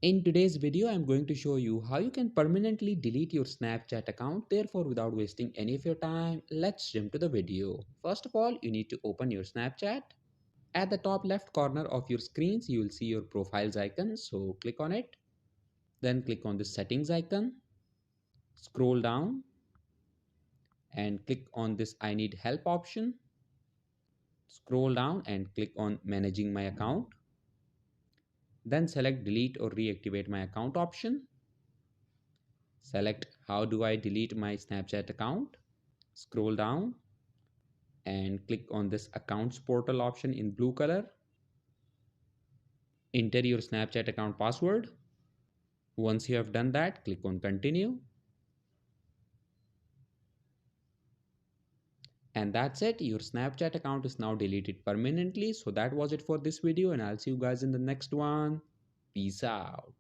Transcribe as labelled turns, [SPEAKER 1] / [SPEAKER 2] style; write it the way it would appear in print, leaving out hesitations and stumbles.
[SPEAKER 1] In today's video, I'm going to show you how you can permanently delete your Snapchat account. Therefore, without wasting any of your time, let's jump to the video. First of all, you need to open your Snapchat. At the top left corner of your screens, you will see your profiles icon. So click on it. Then click on the settings icon. Scroll down and click on this I need help option. Scroll down and click on managing my account. Then select delete or reactivate my account option. Select how do I delete my Snapchat account. Scroll down and click on this accounts portal option in blue color. Enter your Snapchat account password. Once you have done that, click on continue. And that's it. Your Snapchat account is now deleted permanently. So that was it for this video, and I'll see you guys in the next one. Peace out.